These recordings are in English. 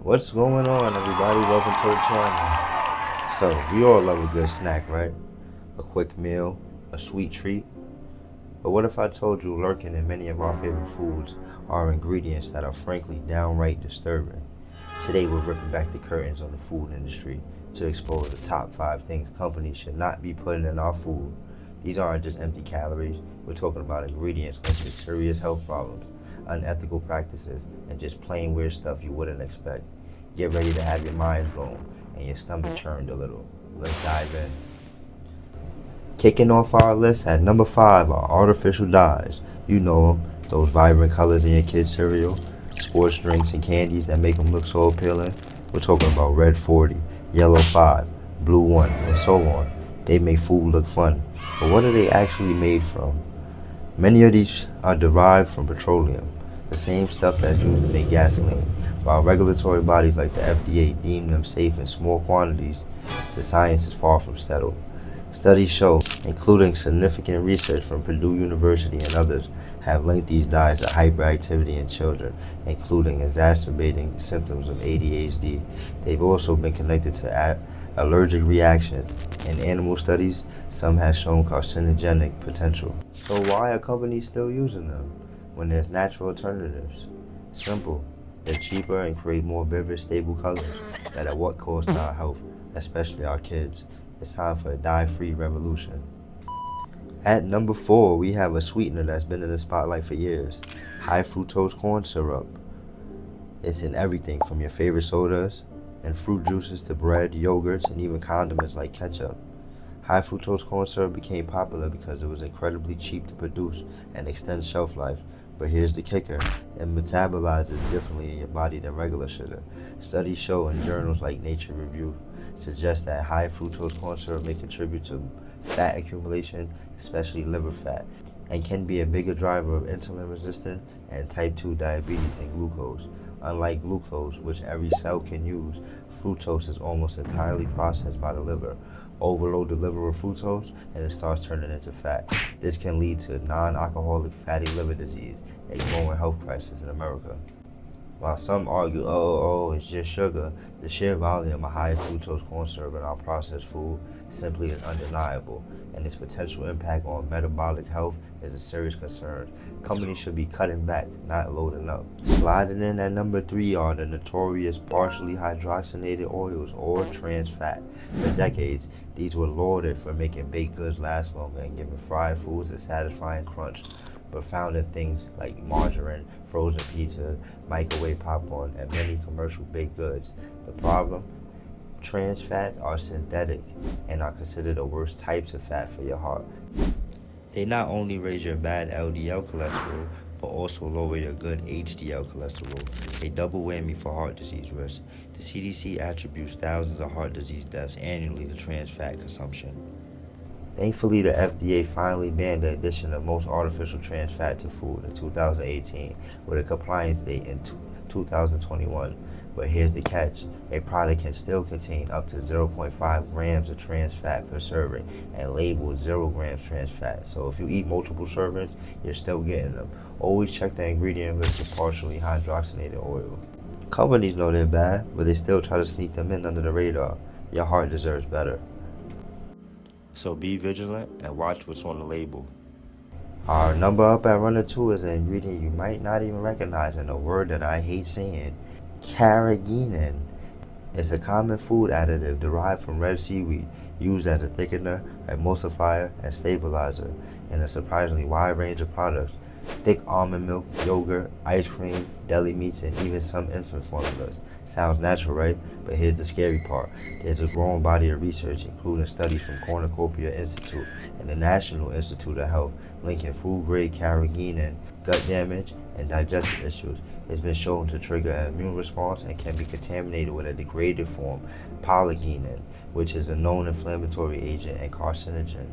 What's going on, everybody? Welcome to the channel. So, we all love a good snack, right? A quick meal, a sweet treat. But what if I told you lurking in many of our favorite foods are ingredients that are frankly downright disturbing? Today, we're ripping back the curtains on the food industry to expose the top 5 things companies should not be putting in our food. These aren't just empty calories, we're talking about ingredients linked to serious health problems, unethical practices, and just plain weird stuff you wouldn't expect. Get ready to have your mind blown and your stomach churned a little. Let's dive in. Kicking off our list at number 5 are artificial dyes. You know them, those vibrant colors in your kids' cereal, sports drinks, and candies that make them look so appealing. We're talking about red 40, yellow 5, blue 1, and so on. They make food look fun, but what are they actually made from? Many of these are derived from petroleum, the same stuff that's used to make gasoline. While regulatory bodies like the FDA deem them safe in small quantities, the science is far from settled. Studies show, including significant research from Purdue University and others, have linked these dyes to hyperactivity in children, including exacerbating symptoms of ADHD. They've also been connected to allergic reactions. In animal studies, some have shown carcinogenic potential. So why are companies still using them when there's natural alternatives? Simple. They're cheaper and create more vivid, stable colors that at what cost to our health, especially our kids. It's time for a dye-free revolution. At number 4, we have a sweetener that's been in the spotlight for years, high fructose corn syrup. It's in everything from your favorite sodas and fruit juices to bread, yogurts, and even condiments like ketchup. High fructose corn syrup became popular because it was incredibly cheap to produce and extends shelf life. But here's the kicker, it metabolizes differently in your body than regular sugar. Studies show in journals like Nature Review suggest that high fructose corn syrup may contribute to fat accumulation, especially liver fat, and can be a bigger driver of insulin resistance and type 2 diabetes than glucose. Unlike glucose, which every cell can use, fructose is almost entirely processed by the liver. Overload the liver with fructose and it starts turning into fat. This can lead to non-alcoholic fatty liver disease, a growing health crisis in America. While some argue, it's just sugar, the sheer volume of high fructose corn syrup in our processed food simply is undeniable, and its potential impact on metabolic health is a serious concern. Companies should be cutting back, not loading up. Sliding in at number 3 are the notorious partially hydrogenated oils, or trans fat. For decades, these were lauded for making baked goods last longer and giving fried foods a satisfying crunch, but found in things like margarine, frozen pizza, microwave popcorn, and many commercial baked goods. The problem? Trans fats are synthetic and are considered the worst types of fat for your heart. They not only raise your bad LDL cholesterol, but also lower your good HDL cholesterol, a double whammy for heart disease risk. The CDC attributes thousands of heart disease deaths annually to trans fat consumption. Thankfully, the FDA finally banned the addition of most artificial trans fat to food in 2018, with a compliance date in 2021. But here's the catch, a product can still contain up to 0.5 grams of trans fat per serving and labeled 0 grams trans fat. So if you eat multiple servings, you're still getting them. Always check the ingredient list for partially hydrogenated oil. Companies know they're bad, but they still try to sneak them in under the radar. Your heart deserves better. So be vigilant and watch what's on the label. Our number up at runner 2 is an ingredient you might not even recognize, and a word that I hate saying, carrageenan. It's a common food additive derived from red seaweed, used as a thickener, emulsifier, and stabilizer in a surprisingly wide range of products. Thick almond milk, yogurt, ice cream, deli meats, and even some infant formulas. Sounds natural, right? But here's the scary part. There's a growing body of research, including studies from Cornucopia Institute and the National Institute of Health, linking food-grade carrageenan, gut damage, and digestive issues. It's been shown to trigger an immune response and can be contaminated with a degraded form, polygeenan, which is a known inflammatory agent and carcinogen.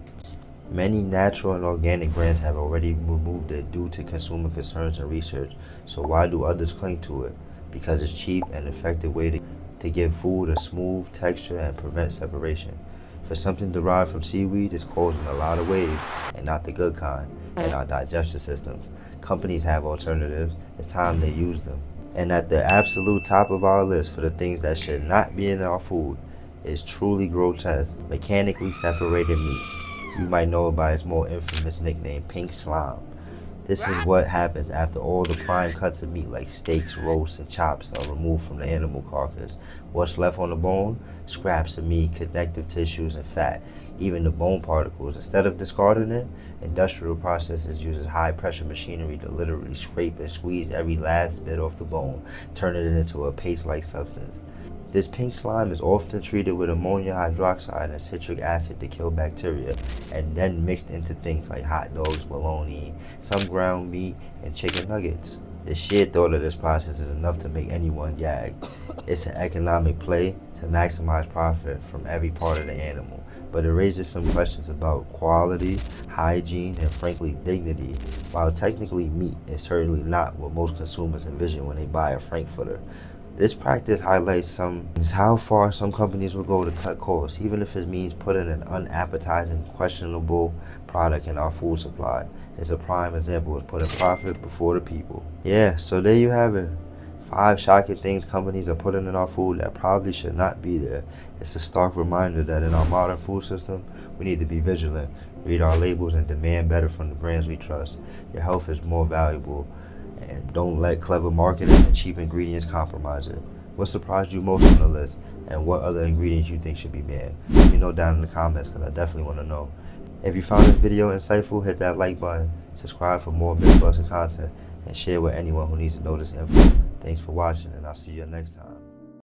Many natural and organic brands have already removed it due to consumer concerns and research, so why do others cling to it? Because it's cheap and effective way to give food a smooth texture and prevent separation. For something derived from seaweed, it's causing a lot of waves, and not the good kind, in our digestive systems. Companies have alternatives, it's time they use them. And at the absolute top of our list for the things that should not be in our food is truly grotesque, mechanically separated meat. You might know it by its more infamous nickname, pink slime. This is what happens after all the prime cuts of meat like steaks, roasts, and chops are removed from the animal carcass. What's left on the bone? Scraps of meat, connective tissues, and fat, even the bone particles. Instead of discarding it, industrial processes uses high-pressure machinery to literally scrape and squeeze every last bit off the bone, turning it into a paste-like substance. This pink slime is often treated with ammonia hydroxide and citric acid to kill bacteria, and then mixed into things like hot dogs, bologna, some ground meat, and chicken nuggets. The sheer thought of this process is enough to make anyone gag. It's an economic play to maximize profit from every part of the animal, but it raises some questions about quality, hygiene, and frankly dignity. While technically meat is certainly not what most consumers envision when they buy a frankfurter. This practice highlights how far some companies will go to cut costs, even if it means putting an unappetizing, questionable product in our food supply. It's a prime example of putting profit before the people. Yeah, so there you have it. 5 shocking things companies are putting in our food that probably should not be there. It's a stark reminder that in our modern food system, we need to be vigilant, read our labels, and demand better from the brands we trust. Your health is more valuable, and don't let clever marketing and cheap ingredients compromise it. What surprised you most on the list, and what other ingredients you think should be banned? Let me know down in the comments, because I definitely want to know. If you found this video insightful, hit that like button, subscribe for more myth-busting content, and share with anyone who needs to know this info. Thanks for watching, and I'll see you next time.